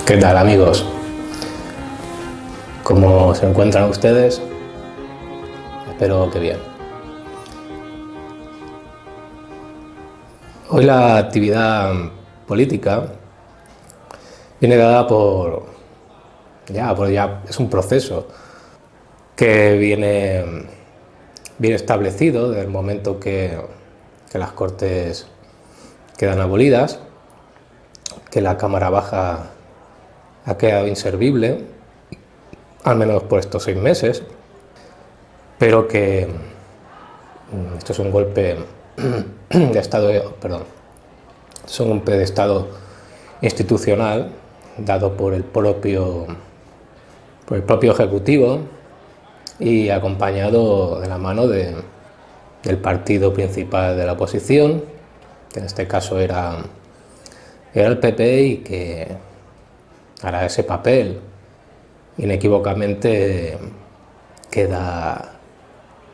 ¿Qué tal, amigos? ¿Cómo se encuentran ustedes? Espero que bien. Hoy la actividad política viene dada por es un proceso que viene establecido desde el momento que las Cortes quedan abolidas, que la Cámara Baja ha quedado inservible, al menos por estos 6 meses, pero que esto es un golpe de Estado, es un golpe de Estado institucional dado por el propio Ejecutivo y acompañado de la mano del partido principal de la oposición, que en este caso era el PP, y que hará ese papel inequívocamente queda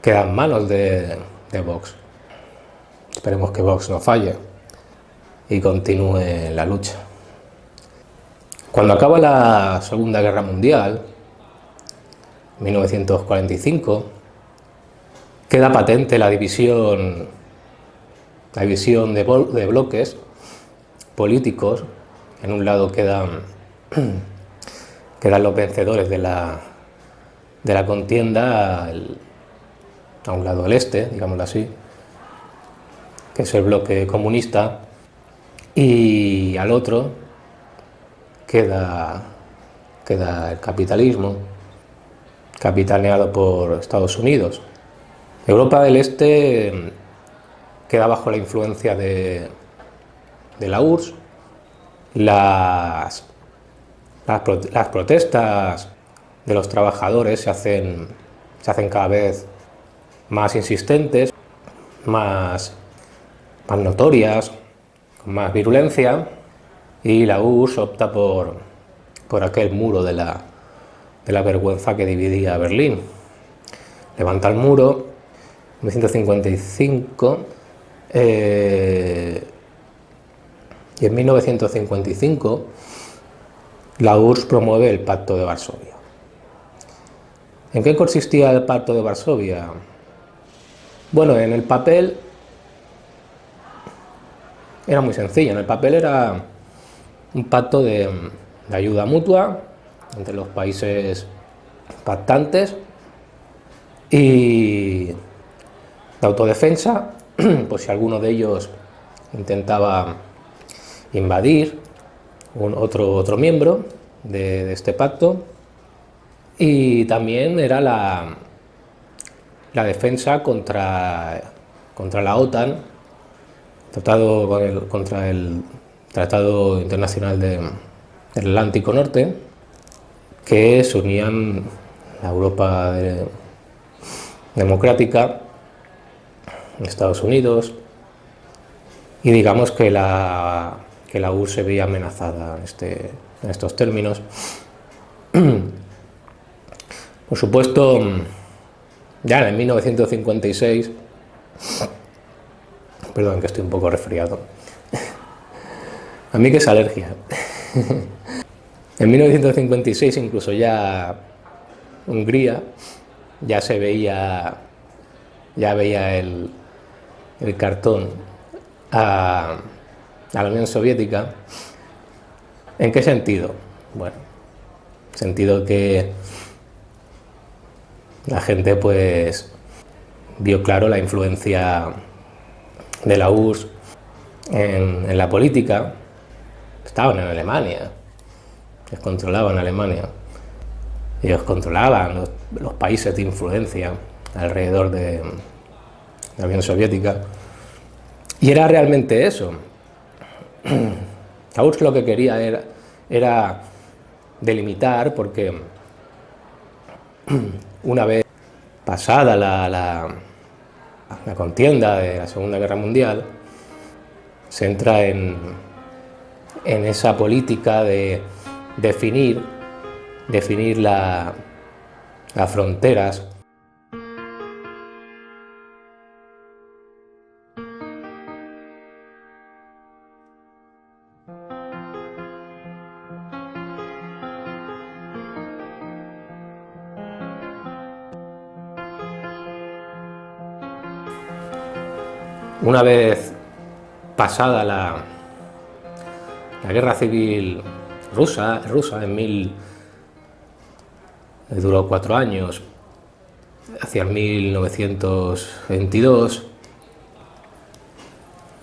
en manos de Vox. Esperemos que Vox no falle y continúe la lucha. Cuando acaba la Segunda Guerra Mundial, 1945, queda patente la división de bloques políticos. En un lado quedan los vencedores de la contienda, a un lado el este, digámoslo así, que es el bloque comunista, y al otro queda el capitalismo, capitaneado por Estados Unidos. Europa del Este queda bajo la influencia de la URSS. Las protestas de los trabajadores se hacen cada vez más insistentes, más notorias, con más virulencia, y la URSS opta por aquel muro de la vergüenza que dividía Berlín. Levanta el muro en 1955, y en 1955 la URSS promueve el Pacto de Varsovia. ¿En qué consistía el Pacto de Varsovia? Bueno, en el papel era muy sencillo. En el papel era un pacto de ayuda mutua entre los países pactantes y de autodefensa, pues si alguno de ellos intentaba invadir otro miembro de este pacto. Y también era la defensa contra la OTAN, contra el Tratado Internacional del Atlántico Norte, que se unían la Europa democrática, Estados Unidos, y digamos que la URSS se veía amenazada en estos términos. Por supuesto, ya en 1956, perdón, que estoy un poco resfriado, a mí que es alergia. En 1956 incluso ya Hungría ya veía el cartón a la Unión Soviética. ¿En qué sentido? Bueno, sentido que la gente pues vio claro la influencia de la URSS en la política. Estaban en Alemania, les controlaban Alemania, ellos controlaban los países de influencia alrededor de la Unión Soviética, y era realmente eso. La URSS lo que quería era delimitar, porque una vez pasada la contienda de la Segunda Guerra Mundial, se entra en esa política de definir las fronteras. Una vez pasada la guerra civil rusa duró 4 años, hacia el 1922,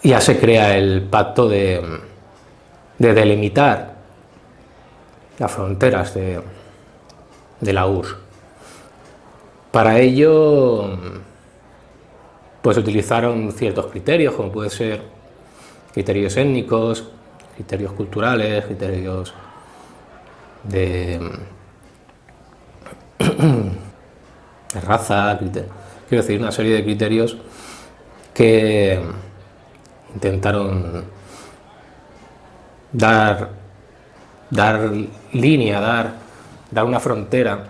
ya se crea el pacto de delimitar las fronteras de la URSS. Para ello, pues utilizaron ciertos criterios, como puede ser criterios étnicos, criterios culturales, criterios de raza, quiero decir, una serie de criterios que intentaron dar línea, dar una frontera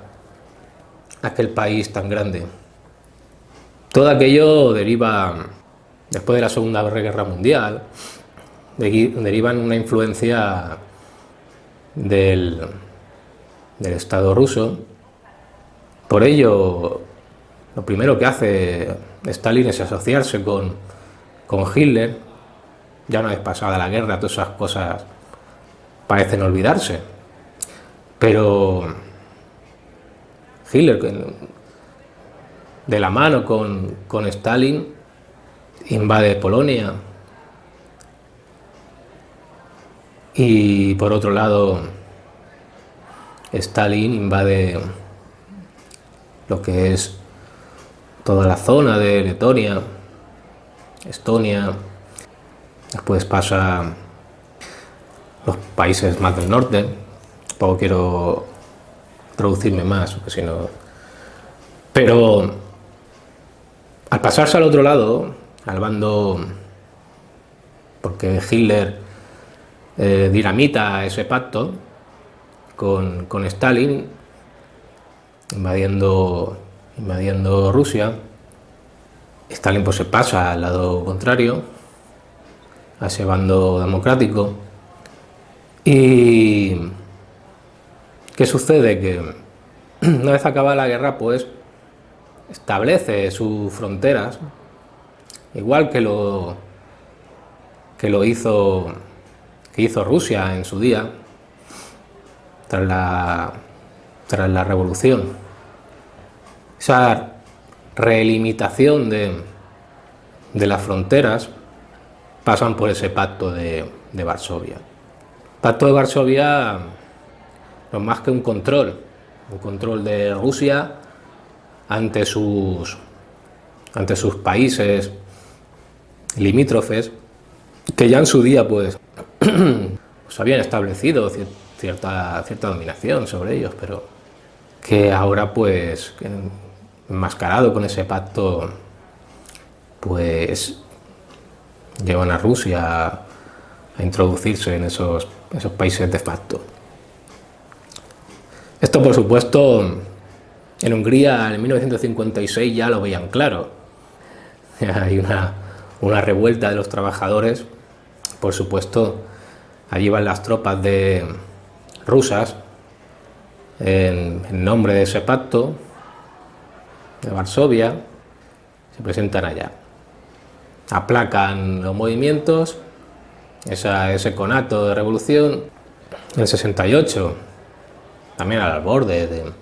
a aquel país tan grande. Todo aquello deriva, después de la Segunda Guerra Mundial, deriva en una influencia del Estado ruso. Por ello, lo primero que hace Stalin es asociarse con Hitler. Ya una vez pasada la guerra, todas esas cosas parecen olvidarse. Pero Hitler, de la mano con Stalin, invade Polonia. Y por otro lado, Stalin invade lo que es toda la zona de Letonia, Estonia. Después pasa los países más del norte. Tampoco quiero traducirme más, porque si no. Pero al pasarse al otro lado, al bando, porque Hitler dinamita ese pacto con Stalin, invadiendo Rusia, Stalin pues se pasa al lado contrario, a ese bando democrático. ¿Y qué sucede? Que una vez acabada la guerra, pues establece sus fronteras, igual que lo hizo Rusia en su día, tras la revolución. Esa relimitación de las fronteras pasan por ese pacto de Varsovia. El pacto de Varsovia no es más que un control de Rusia ante sus países limítrofes, que ya en su día pues habían establecido cierta dominación sobre ellos, pero que ahora pues enmascarado con ese pacto, pues llevan a Rusia a introducirse en esos países de facto. Esto, por supuesto, en Hungría en 1956 ya lo veían claro. Hay una revuelta de los trabajadores. Por supuesto, allí van las tropas rusas en nombre de ese pacto de Varsovia, se presentan allá, aplacan los movimientos, ese conato de revolución. En el 68, también al borde de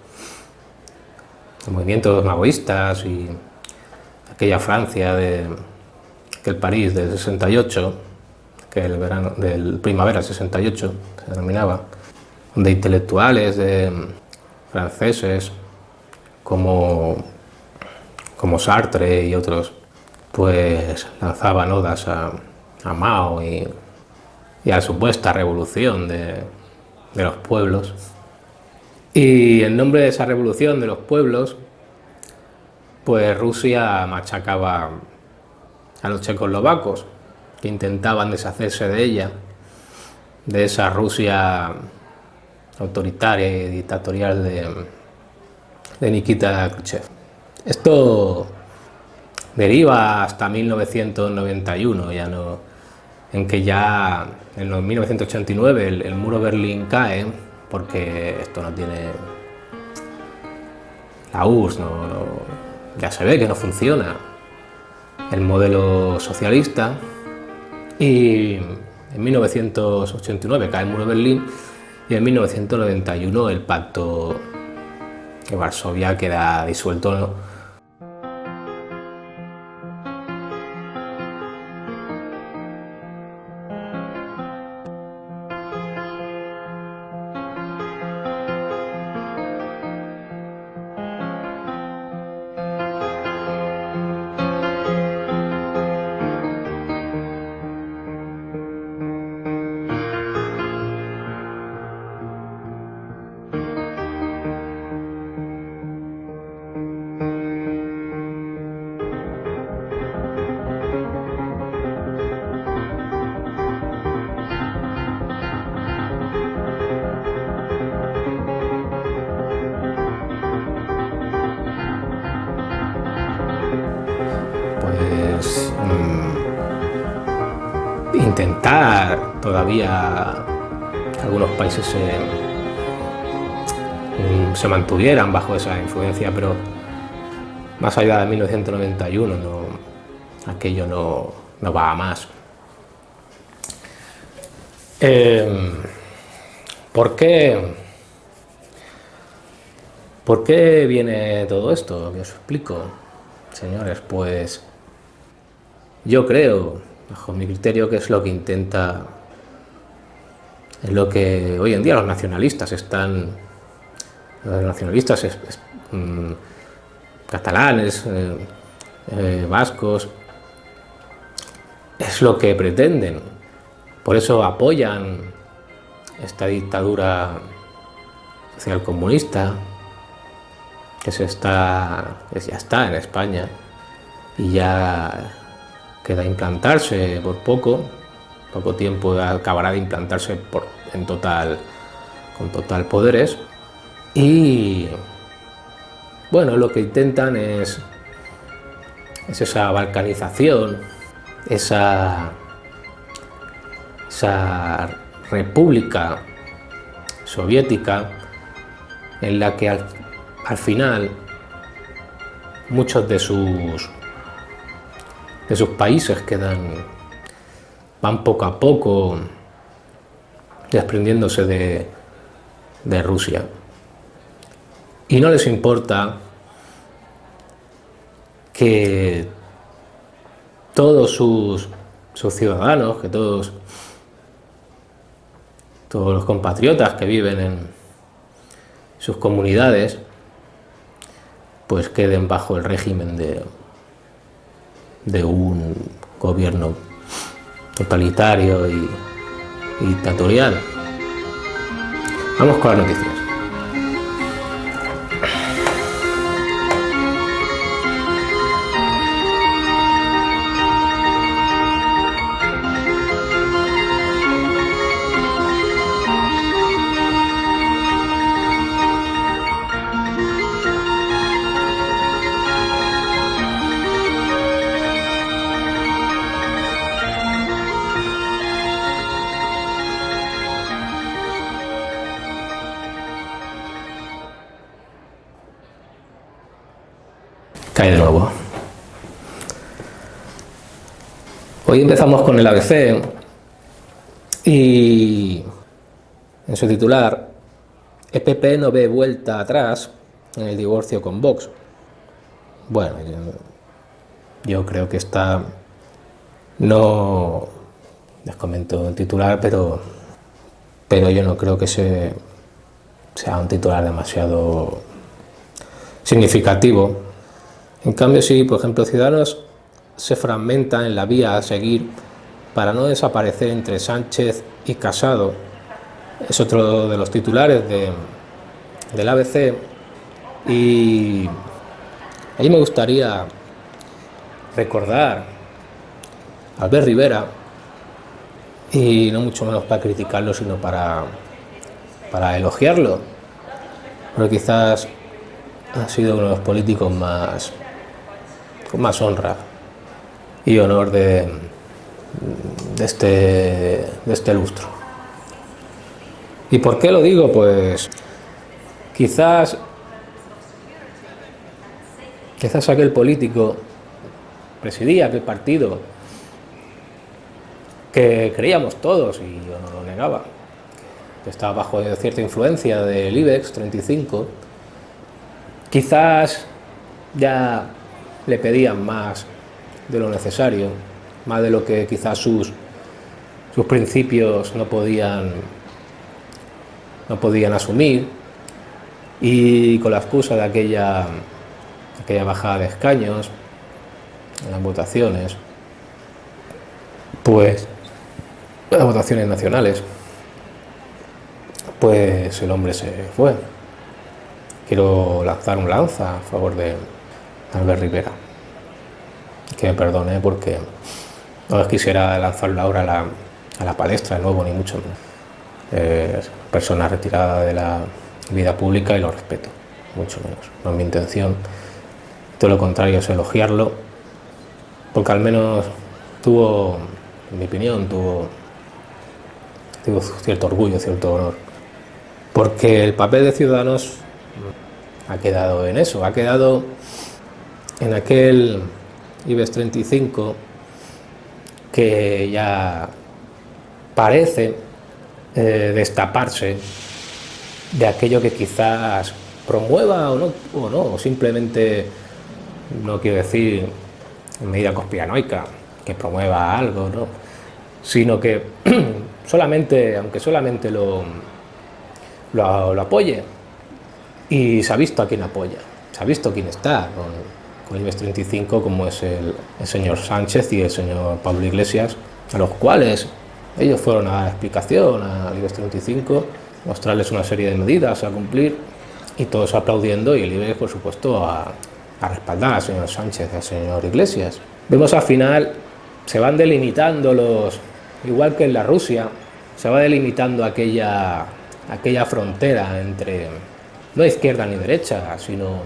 movimientos maoístas y aquella Francia aquel París del 68, que el verano del primavera 68 se denominaba, donde intelectuales franceses como Sartre y otros pues lanzaban odas a Mao y a la supuesta revolución de los pueblos. Y en nombre de esa revolución de los pueblos, pues Rusia machacaba a los checoslovacos, que intentaban deshacerse de ella, de esa Rusia autoritaria y dictatorial de Nikita Khrushchev. Esto deriva hasta 1991, en que ya en 1989 el muro de Berlín cae, porque esto no tiene... La URSS ya se ve que no funciona. el modelo socialista, y en 1989 cae el muro de Berlín y en 1991 el pacto de Varsovia queda disuelto, ¿no? Pues intentar todavía que algunos países se mantuvieran bajo esa influencia, pero más allá de 1991 aquello no va a más. ¿Por qué viene todo esto? Os explico, señores. Pues yo creo, bajo mi criterio, que es lo que hoy en día los nacionalistas catalanes, vascos, es lo que pretenden. Por eso apoyan esta dictadura social comunista que ya está en España y ya queda implantarse por poco tiempo, acabará de implantarse con total poderes. Y bueno, lo que intentan es esa balcanización, esa república soviética en la que al final muchos de sus países van poco a poco desprendiéndose de Rusia, y no les importa que todos sus ciudadanos, que todos los compatriotas que viven en sus comunidades, pues queden bajo el régimen de un gobierno totalitario y dictatorial. Vamos con las noticias. Cae de nuevo. Hoy empezamos con el ABC y en su titular: el PP no ve vuelta atrás en el divorcio con Vox. Bueno, yo creo que no les comento el titular, pero yo no creo que sea un titular demasiado significativo. En cambio, si por ejemplo Ciudadanos se fragmenta en la vía a seguir para no desaparecer entre Sánchez y Casado, es otro de los titulares del ABC. Y ahí me gustaría recordar a Albert Rivera, y no mucho menos para criticarlo, sino para elogiarlo, porque quizás ha sido uno de los políticos con más honra y honor de este lustro. ¿Y por qué lo digo? Pues quizás aquel político presidía aquel partido, que creíamos todos, y yo no lo negaba, que estaba bajo cierta influencia del IBEX 35, quizás ya le pedían más de lo necesario, más de lo que quizás sus principios no podían asumir, y con la excusa de aquella bajada de escaños en las votaciones, pues las votaciones nacionales, pues el hombre se fue. Quiero lanzar un lanza a favor de Albert Rivera, que me perdone porque no les quisiera lanzarlo ahora a la palestra de nuevo, ni mucho menos. Persona retirada de la vida pública y lo respeto, mucho menos. No es mi intención, todo lo contrario, es elogiarlo, porque al menos tuvo, en mi opinión, tuvo cierto orgullo, cierto honor, porque el papel de Ciudadanos ha quedado en eso, ha quedado en aquel IBEX 35 que ya parece destaparse de aquello que quizás promueva o no, o simplemente, no quiero decir en medida conspiranoica, que promueva algo, ¿no?, sino que aunque solamente lo apoye. Y se ha visto a quién apoya, se ha visto quién está con IBEX 35, como es el señor Sánchez y el señor Pablo Iglesias, a los cuales ellos fueron a dar explicación al IBEX 35, mostrarles una serie de medidas a cumplir, y todos aplaudiendo, y el IBEX, por supuesto, a respaldar al señor Sánchez y al señor Iglesias. Vemos al final, se van delimitando igual que en la Rusia, se va delimitando aquella frontera entre, no izquierda ni derecha, sino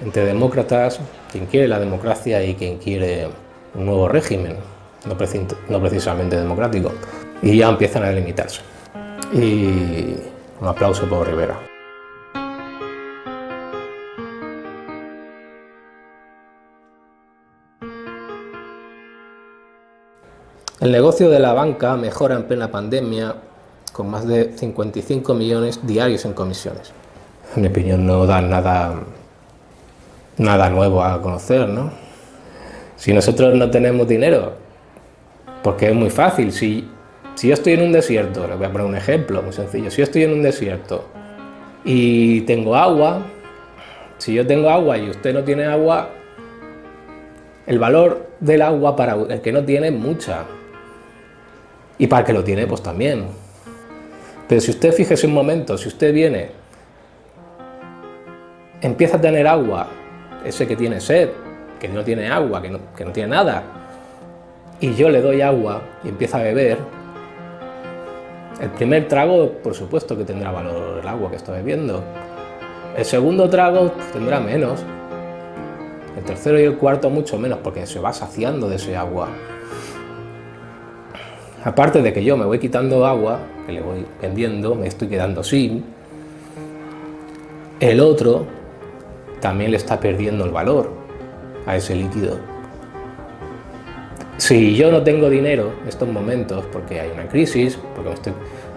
entre demócratas, quien quiere la democracia y quien quiere un nuevo régimen, no precisamente democrático, y ya empiezan a delimitarse. Y un aplauso por Rivera. El negocio de la banca mejora en plena pandemia, con más de 55 millones diarios en comisiones. En mi opinión, no dan nada nuevo a conocer, ¿no? Si nosotros no tenemos dinero, porque es muy fácil, si yo estoy en un desierto, les voy a poner un ejemplo muy sencillo, si yo estoy en un desierto y tengo agua, si yo tengo agua y usted no tiene agua, el valor del agua para el que no tiene es mucha, y para el que lo tiene, pues también. Pero si usted, fíjese un momento, si usted viene, empieza a tener agua, ese que tiene sed, que no tiene agua, que no tiene nada, y yo le doy agua y empieza a beber, el primer trago, por supuesto que tendrá valor el agua que está bebiendo. El segundo trago tendrá menos. El tercero y el cuarto mucho menos, porque se va saciando de ese agua. Aparte de que yo me voy quitando agua, que le voy vendiendo, me estoy quedando sin, el otro también le está perdiendo el valor a ese líquido. Si yo no tengo dinero en estos momentos, porque hay una crisis,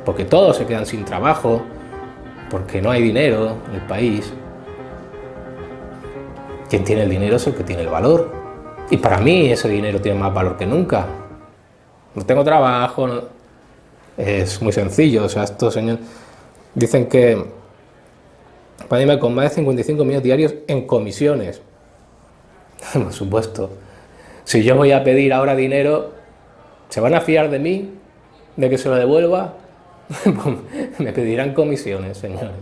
porque todos se quedan sin trabajo, porque no hay dinero en el país, quien tiene el dinero es el que tiene el valor. Y para mí ese dinero tiene más valor que nunca. No tengo trabajo, no. Es muy sencillo. O sea, estos señores dicen que pandemia con más de 55 millones diarios en comisiones. Por supuesto. Si yo voy a pedir ahora dinero, ¿se van a fiar de mí? ¿De que se lo devuelva? Me pedirán comisiones, señores.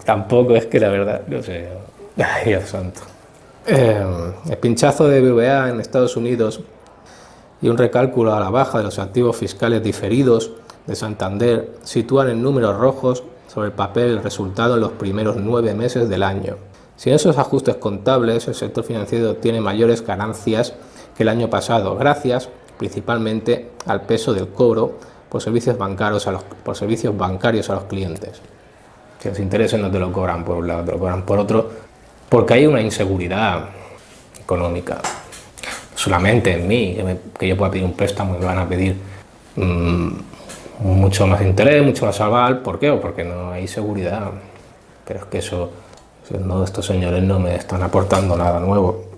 Tampoco es que la verdad, no sé. Ay, Dios santo. El pinchazo de BBVA en Estados Unidos y un recálculo a la baja de los activos fiscales diferidos de Santander sitúan en números rojos sobre el papel el resultado en los primeros 9 meses del año. Sin esos ajustes contables, el sector financiero tiene mayores ganancias que el año pasado, gracias principalmente al peso del cobro por servicios bancarios a los clientes. Si los intereses no te lo cobran por un lado, te lo cobran por otro, porque hay una inseguridad económica. Solamente en mí, que yo pueda pedir un préstamo y me van a pedir mucho más interés, mucho más aval. ¿Por qué? O porque no hay seguridad. Pero es que eso, no, estos señores no me están aportando nada nuevo.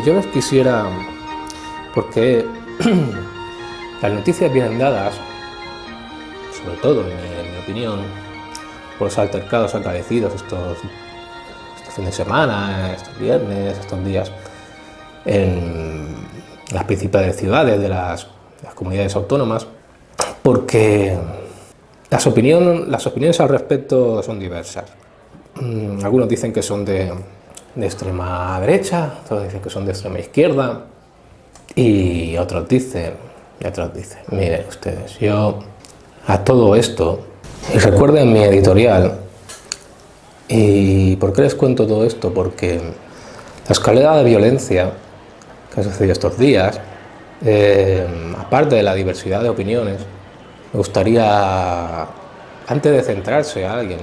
Yo les quisiera, porque las noticias vienen dadas, sobre todo en mi opinión, por los altercados acaecidos este fin de semana, estos viernes, estos días, en las principales ciudades de las comunidades autónomas, porque las opiniones al respecto son diversas. Algunos dicen que son de extrema derecha, otros dicen que son de extrema izquierda, y otros dicen, miren ustedes, yo a todo esto, y recuerden mi editorial, y ¿por qué les cuento todo esto? Porque la escalada de violencia que ha sucedido estos días, aparte de la diversidad de opiniones, me gustaría, antes de centrarse a alguien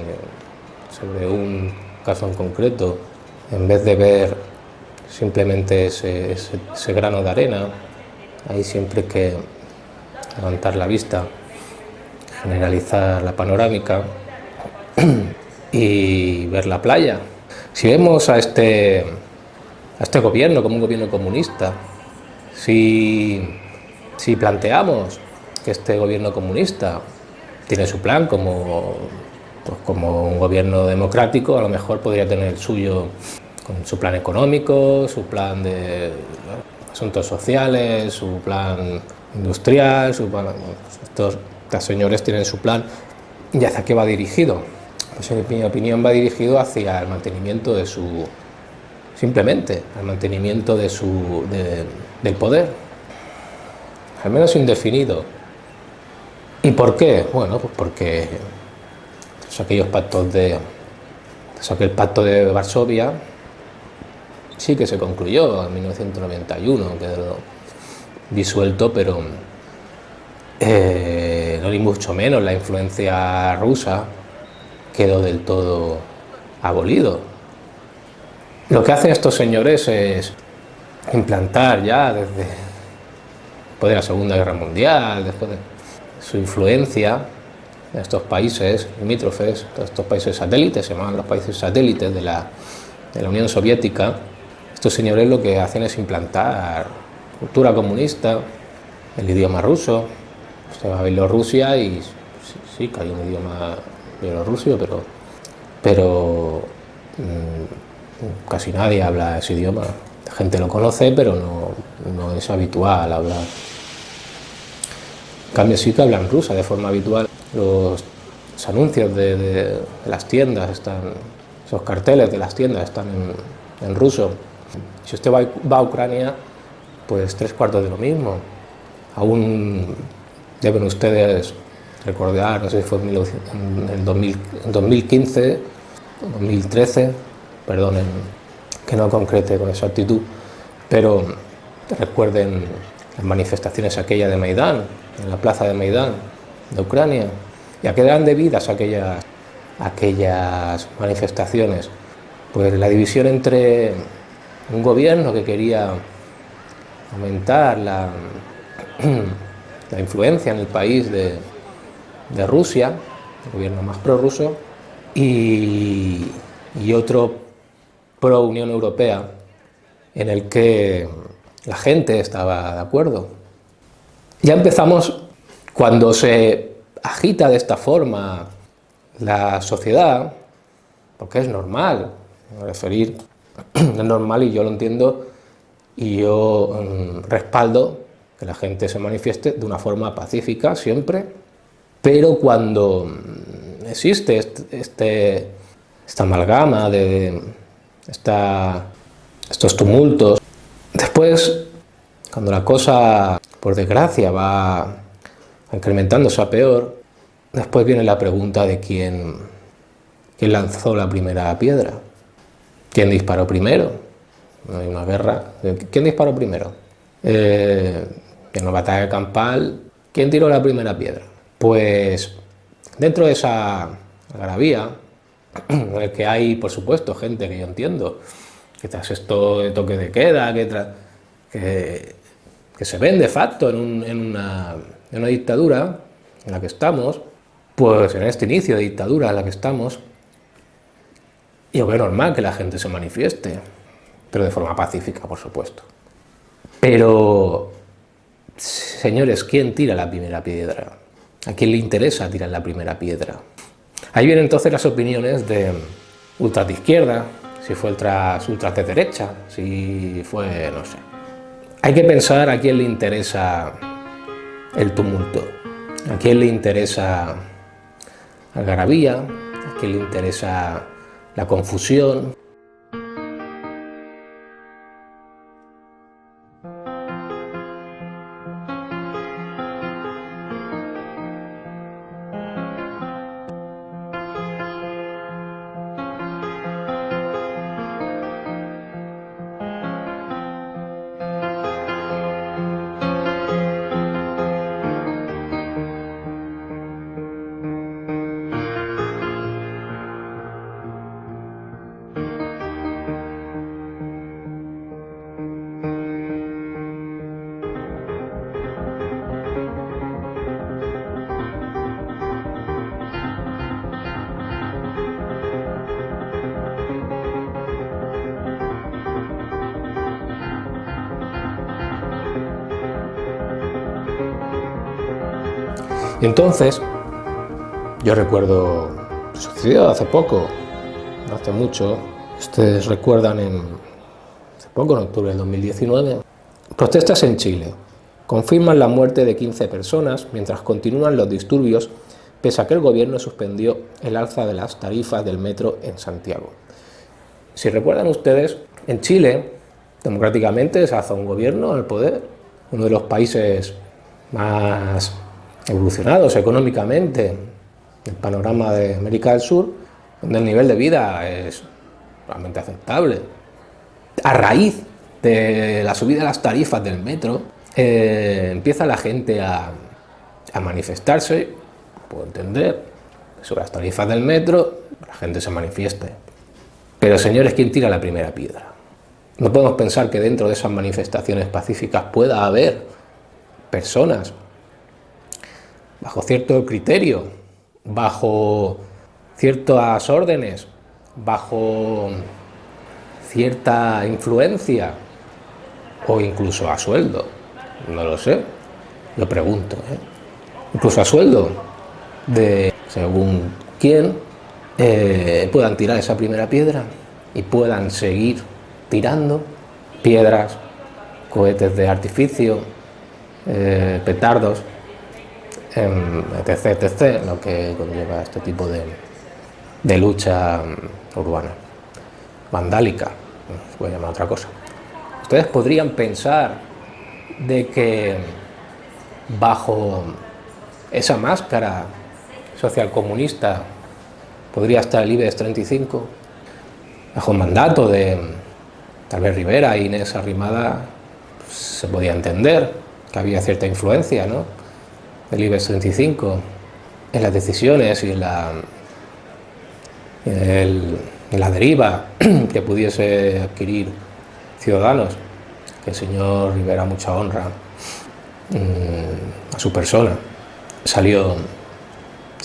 sobre un caso en concreto, en vez de ver simplemente ese grano de arena, hay siempre que levantar la vista, generalizar la panorámica y ver la playa. Si vemos a este gobierno como un gobierno comunista, si planteamos que este gobierno comunista tiene su plan como un gobierno democrático, a lo mejor podría tener el suyo con su plan económico, su plan de asuntos sociales, su plan industrial, estos señores tienen su plan. ¿Y hacia qué va dirigido? Pues en mi opinión va dirigido hacia el mantenimiento de simplemente al mantenimiento del poder, al menos indefinido. ¿Y por qué? Bueno, pues porque aquel pacto de Varsovia sí que se concluyó en 1991, quedó disuelto, pero no ni mucho menos la influencia rusa quedó del todo abolido. Lo que hacen estos señores es implantar ya desde después de la Segunda Guerra Mundial, después de su influencia en estos países limítrofes, estos países satélites, se llaman los países satélites de la Unión Soviética. Estos señores lo que hacen es implantar cultura comunista, el idioma ruso. Se va a Bielorrusia y sí que hay un idioma bielorruso, pero casi nadie habla ese idioma. La gente lo conoce, pero no es habitual hablar. En cambio sí que hablan rusa de forma habitual. Los anuncios de las tiendas esos carteles de las tiendas están en ruso. Si usted va a Ucrania, pues 3/4 de lo mismo. Aún deben ustedes recordar, no sé si fue en 2015, 2013, perdonen que no concrete con exactitud, pero recuerden las manifestaciones aquellas de Maidán, en la plaza de Maidán de Ucrania, y a qué eran debidas aquellas manifestaciones. Pues la división entre un gobierno que quería aumentar la influencia en el país de Rusia, el gobierno más prorruso, y otro pro Unión Europea en el que la gente estaba de acuerdo. Ya empezamos, cuando se agita de esta forma la sociedad, porque es normal, es normal y yo lo entiendo y yo respaldo que la gente se manifieste de una forma pacífica siempre, pero cuando existe esta amalgama de estos tumultos, después, cuando la cosa, por desgracia, va incrementándose a peor, después viene la pregunta de quién lanzó la primera piedra, quién disparó primero. Hay una guerra. ¿Quién disparó primero? En la batalla campal, ¿quién tiró la primera piedra? Pues dentro de esa algarabía, en el que hay, por supuesto, gente que yo entiendo, que tras esto de toque de queda, que se ven de facto en una dictadura en la que estamos, pues en este inicio de dictadura en la que estamos, yo veo normal que la gente se manifieste, pero de forma pacífica, por supuesto. Pero, señores, ¿quién tira la primera piedra? ¿A quién le interesa tirar la primera piedra? Ahí vienen entonces las opiniones de ultras de izquierda, si fue ultras de derecha, si fue, no sé. Hay que pensar a quién le interesa el tumulto, a quién le interesa la algarabía, a quién le interesa la confusión. Y entonces, yo recuerdo, sucedió hace poco, no hace mucho, ustedes recuerdan hace poco, en octubre del 2019, protestas en Chile. Confirman la muerte de 15 personas mientras continúan los disturbios, pese a que el gobierno suspendió el alza de las tarifas del metro en Santiago. Si recuerdan ustedes, en Chile, democráticamente se alza un gobierno al poder, uno de los países más evolucionados económicamente del panorama de América del Sur, donde el nivel de vida es realmente aceptable. A raíz de la subida de las tarifas del metro, empieza la gente a manifestarse, puedo entender, sobre las tarifas del metro, la gente se manifieste. Pero señores, ¿quién tira la primera piedra? No podemos pensar que dentro de esas manifestaciones pacíficas pueda haber personas bajo cierto criterio, bajo ciertas órdenes, bajo cierta influencia o incluso a sueldo, no lo sé, lo pregunto, incluso a sueldo de según quién puedan tirar esa primera piedra y puedan seguir tirando piedras, cohetes de artificio, petardos, etc, etc, lo que conlleva este tipo de lucha urbana, vandálica, se puede llamar otra cosa. Ustedes podrían pensar de que bajo esa máscara socialcomunista podría estar el IBEX 35, bajo el mandato de Albert Rivera e Inés Arrimada, pues, se podía entender que había cierta influencia, ¿no?, del IBEX 35 en las decisiones y en la deriva que pudiese adquirir Ciudadanos, que el señor Rivera, mucha honra a su persona, salió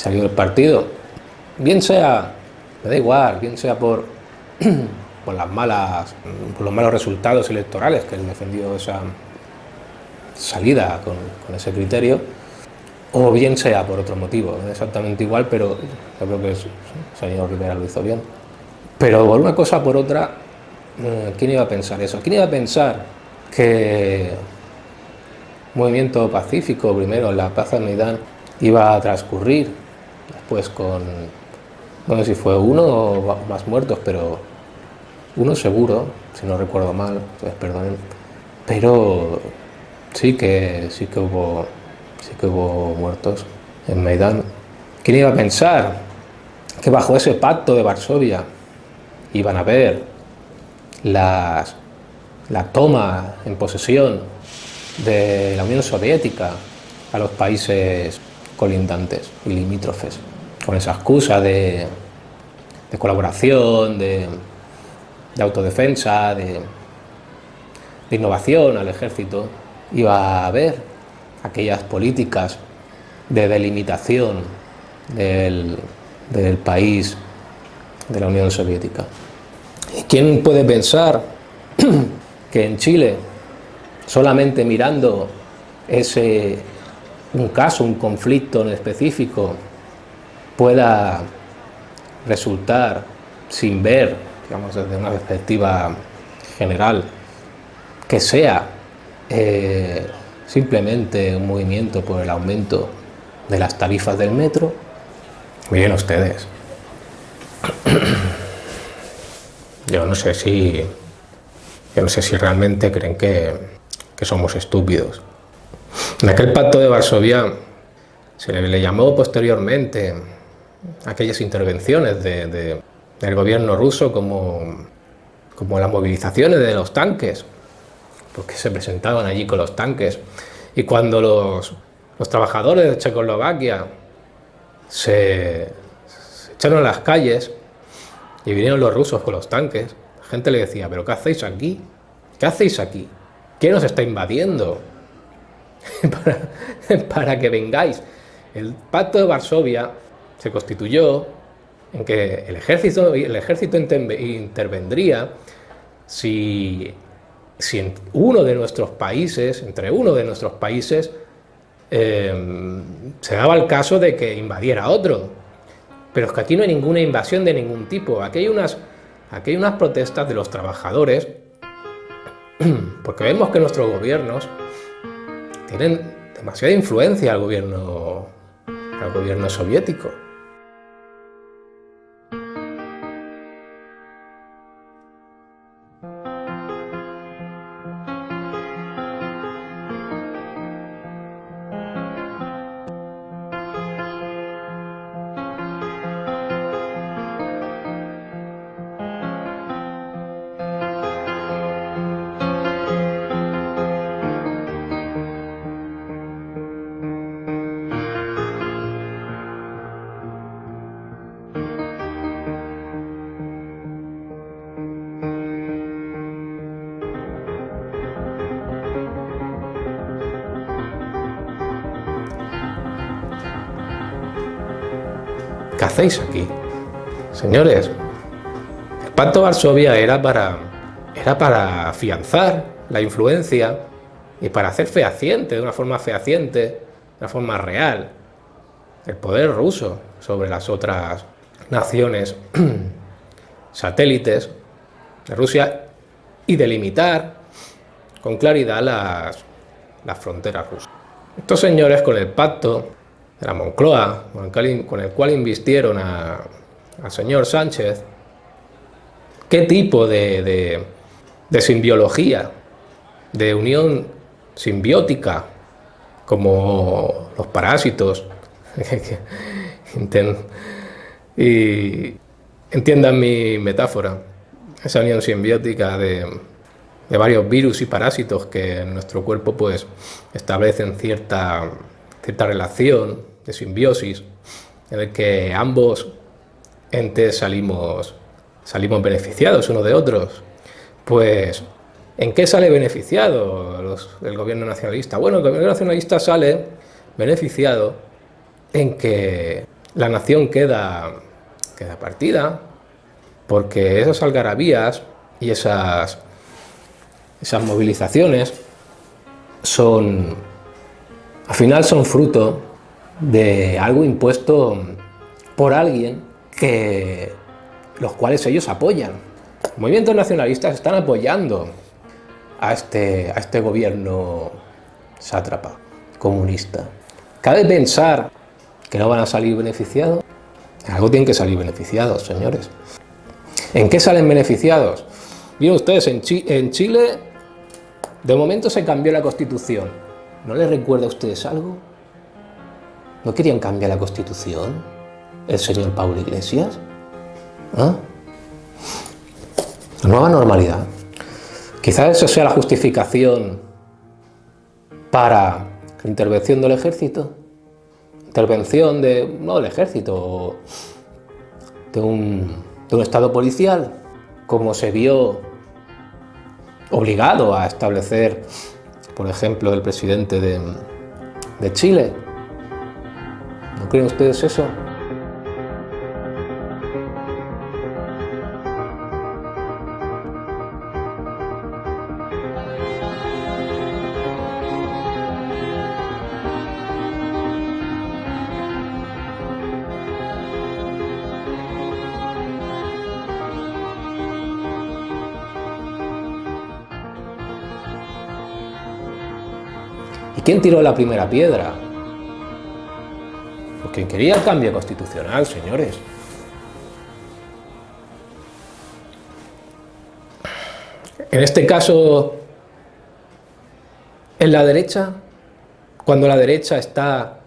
del partido, bien sea, me da igual, bien sea por por los malos resultados electorales, que él defendió esa salida con ese criterio, o bien sea por otro motivo, exactamente igual, pero yo creo que el señor Rivera lo hizo bien. Pero por una cosa o por otra, ¿quién iba a pensar eso? ¿Quién iba a pensar que un movimiento pacífico, primero en la Plaza de Meidán, iba a transcurrir después con, no sé si fue uno o más muertos, pero uno seguro, si no recuerdo mal, pues perdonen, pero sí que hubo muertos en Maidán. ¿Quién iba a pensar que bajo ese pacto de Varsovia iban a haber la toma en posesión de la Unión Soviética a los países colindantes y limítrofes, con esa excusa de colaboración, de autodefensa, de innovación al ejército? Iba a haber aquellas políticas de delimitación del país de la Unión Soviética. ¿Y quién puede pensar que en Chile, solamente mirando un caso, un conflicto en específico, pueda resultar, sin ver, digamos, desde una perspectiva general, que sea simplemente un movimiento por el aumento de las tarifas del metro? Miren ustedes, yo no sé si realmente creen que somos estúpidos. En aquel pacto de Varsovia se le llamó posteriormente aquellas intervenciones del gobierno ruso como las movilizaciones de los tanques, porque se presentaban allí con los tanques. Y cuando los trabajadores de Checoslovaquia se echaron a las calles y vinieron los rusos con los tanques, la gente le decía: ¿pero qué hacéis aquí? ¿Qué hacéis aquí? ¿Quién os está invadiendo? para que vengáis. El pacto de Varsovia se constituyó en que el ejército intervendría si entre uno de nuestros países se daba el caso de que invadiera otro. Pero es que aquí no hay ninguna invasión de ningún tipo. Aquí hay unas protestas de los trabajadores porque vemos que nuestros gobiernos tienen demasiada influencia al gobierno soviético. ¿Qué hacéis aquí? Señores, el pacto de Varsovia era para afianzar la influencia y para hacer fehaciente, de una forma fehaciente, de una forma real, el poder ruso sobre las otras naciones satélites de Rusia y delimitar con claridad las fronteras rusas. Estos señores, con el pacto de la Moncloa, con el cual invistieron al señor Sánchez, ¿qué tipo de simbiología, de unión simbiótica, como los parásitos, y entiendan mi metáfora, esa unión simbiótica de varios virus y parásitos que en nuestro cuerpo pues establecen cierta relación de simbiosis, en el que ambos entes salimos beneficiados unos de otros? Pues, ¿en qué sale beneficiado el gobierno nacionalista? Bueno, el gobierno nacionalista sale beneficiado en que la nación queda partida, porque esas algarabías y esas movilizaciones al final son fruto de algo impuesto por alguien los cuales ellos apoyan. Movimientos nacionalistas están apoyando a este gobierno sátrapa, comunista. ¿Cabe pensar que no van a salir beneficiados? Algo tienen que salir beneficiados, señores. ¿En qué salen beneficiados? Miren ustedes, en Chile, de momento se cambió la Constitución. ¿No les recuerda a ustedes algo? ¿No querían cambiar la Constitución el señor Pablo Iglesias? ¿Ah? La nueva normalidad. Quizás eso sea la justificación para la intervención del ejército. Intervención no del ejército, de un estado policial, como se vio obligado a establecer, por ejemplo, el presidente de Chile. ¿No creen ustedes eso? ¿Y quién tiró la primera piedra? Pues quien quería el cambio constitucional, señores. En este caso, en la derecha, cuando la derecha está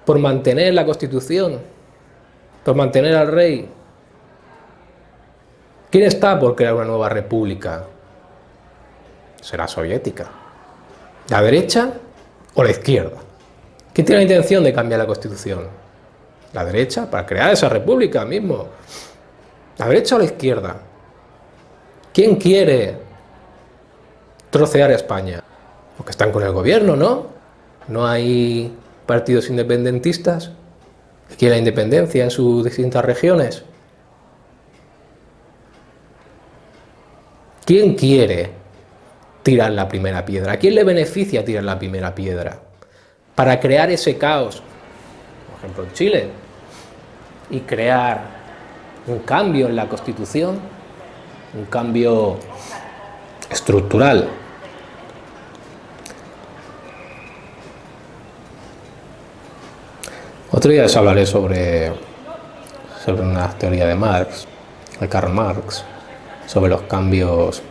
por mantener la Constitución, por mantener al rey, ¿quién está por crear una nueva república? Será soviética. ¿La derecha o la izquierda? ¿Quién tiene la intención de cambiar la Constitución? ¿La derecha? Para crear esa república mismo. ¿La derecha o la izquierda? ¿Quién quiere trocear a España? Porque están con el gobierno, ¿no? No hay partidos independentistas que quieren la independencia en sus distintas regiones. ¿Quién quiere tirar la primera piedra? ¿A quién le beneficia tirar la primera piedra? Para crear ese caos, por ejemplo en Chile, y crear un cambio en la Constitución, un cambio estructural. Otro día les hablaré sobre una teoría de Marx, de Karl Marx, sobre los cambios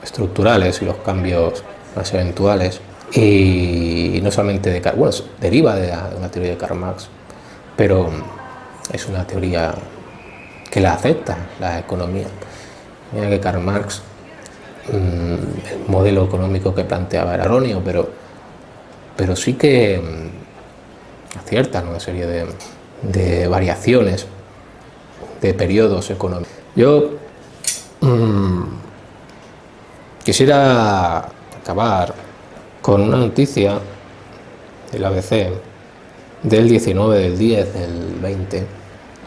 estructurales y los cambios más eventuales, y no solamente deriva de una teoría de Karl Marx, pero es una teoría que la acepta la economía. Mira que Karl Marx, el modelo económico que planteaba era erróneo, pero sí que acierta una serie de variaciones de periodos económicos. Yo quisiera acabar con una noticia del ABC del 19 del 10 del 20.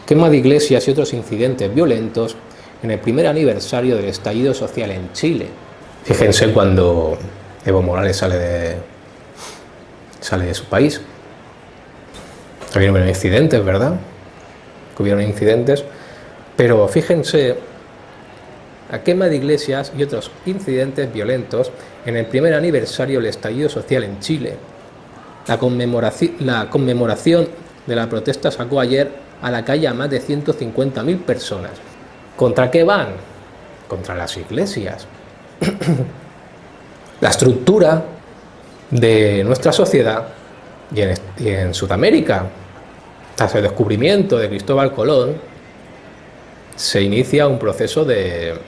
Quema de iglesias y otros incidentes violentos en el primer aniversario del estallido social en Chile. Fíjense cuando Evo Morales sale de su país. Hubieron incidentes, ¿verdad? Hubieron incidentes, pero fíjense, la quema de iglesias y otros incidentes violentos en el primer aniversario del estallido social en Chile. La conmemoración de la protesta sacó ayer a la calle a más de 150.000 personas. ¿Contra qué van? Contra las iglesias. La estructura de nuestra sociedad y en Sudamérica, tras el descubrimiento de Cristóbal Colón, se inicia un proceso de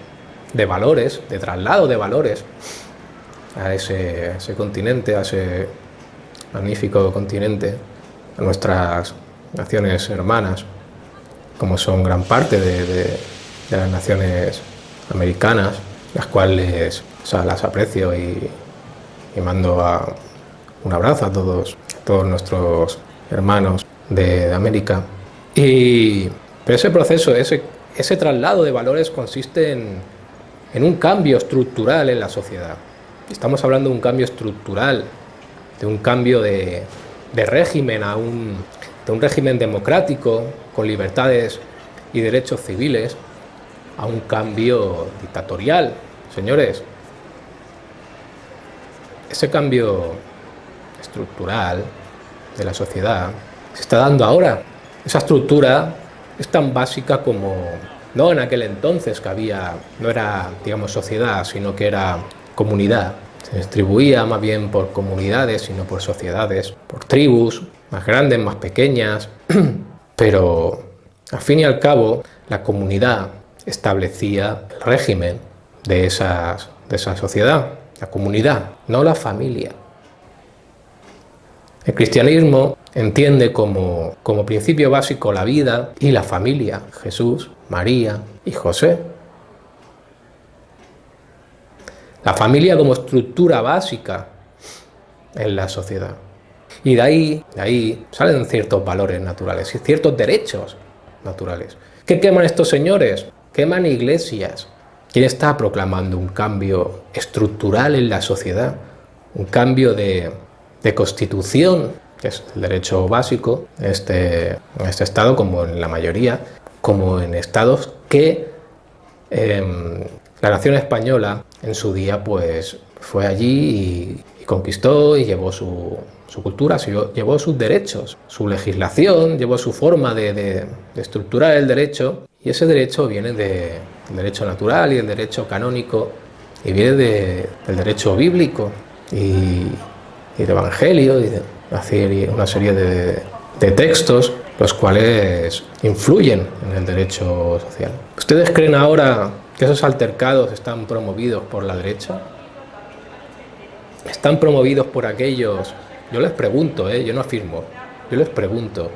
valores, de traslado de valores a ese continente, a ese magnífico continente, a nuestras naciones hermanas, como son gran parte de las naciones americanas, las cuales las aprecio y mando un abrazo a todos nuestros hermanos de América. Pero ese proceso, ese traslado de valores consiste en un cambio estructural en la sociedad. Estamos hablando de un cambio estructural, de un cambio de régimen de un régimen democrático con libertades y derechos civiles a un cambio dictatorial. Señores, ese cambio estructural de la sociedad se está dando ahora. Esa estructura es tan básica como, no en aquel entonces que había, no era, digamos, sociedad, sino que era comunidad. Se distribuía más bien por comunidades, sino por sociedades, por tribus, más grandes, más pequeñas, pero al fin y al cabo la comunidad establecía el régimen de esa sociedad, la comunidad, no la familia. El cristianismo entiende como principio básico la vida y la familia, Jesús, María y José. La familia como estructura básica en la sociedad. Y de ahí salen ciertos valores naturales y ciertos derechos naturales. ¿Qué queman estos señores? Queman iglesias. ¿Quién está proclamando un cambio estructural en la sociedad? Un cambio de constitución, que es el derecho básico en este estado, como en la mayoría, como en estados que la nación española en su día pues fue allí y conquistó y llevó su cultura, llevó sus derechos, su legislación, llevó su forma de estructurar el derecho, y ese derecho viene del derecho natural y del derecho canónico, y viene del derecho bíblico y del Evangelio y de una serie de textos los cuales influyen en el derecho social. ¿Ustedes creen ahora que esos altercados están promovidos por la derecha? ¿Están promovidos por aquellos? Yo les pregunto, yo no afirmo, yo les pregunto.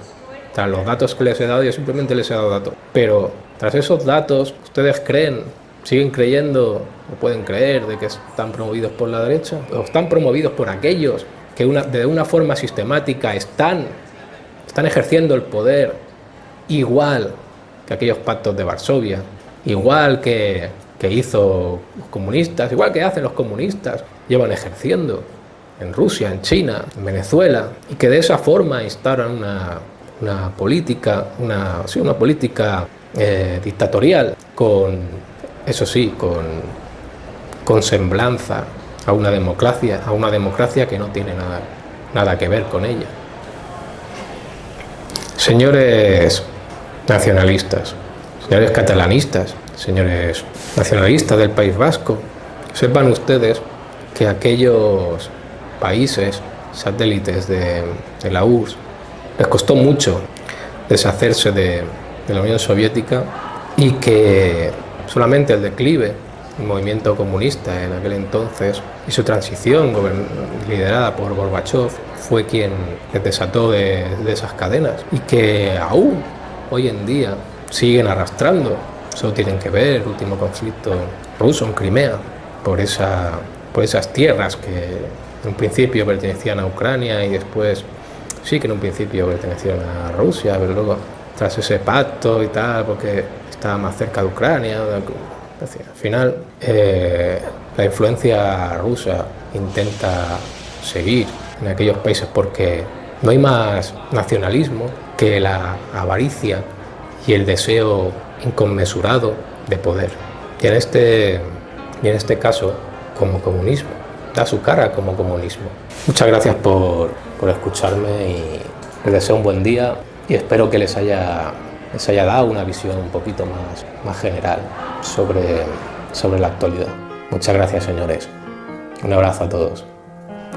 Tras los datos que les he dado, yo simplemente les he dado datos. Pero tras esos datos, ¿ustedes creen, siguen creyendo o pueden creer de que están promovidos por la derecha? ¿O están promovidos por aquellos que de una forma sistemática están ejerciendo el poder igual que aquellos pactos de Varsovia, igual que hizo los comunistas, igual que hacen los comunistas, llevan ejerciendo en Rusia, en China, en Venezuela, y que de esa forma instauran una política dictatorial eso sí, con semblanza a una democracia que no tiene nada que ver con ella. Señores nacionalistas, señores catalanistas, señores nacionalistas del País Vasco, sepan ustedes que aquellos países satélites de la URSS les costó mucho deshacerse de la Unión Soviética, y que solamente el declive del movimiento comunista en aquel entonces y su transición liderada por Gorbachov fue quien les desató de esas cadenas, y que aún hoy en día siguen arrastrando. Eso tienen que ver el último conflicto ruso en Crimea por esas tierras que en un principio pertenecían a Ucrania y después sí que en un principio pertenecían a Rusia, pero luego tras ese pacto y tal, porque estaba más cerca de Ucrania, al final la influencia rusa intenta seguir en aquellos países porque no hay más nacionalismo que la avaricia y el deseo inconmensurado de poder. Y en este caso, como comunismo, da su cara como comunismo. Muchas gracias por escucharme y les deseo un buen día y espero que les haya dado una visión un poquito más general sobre la actualidad. Muchas gracias, señores. Un abrazo a todos.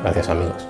Gracias, amigos.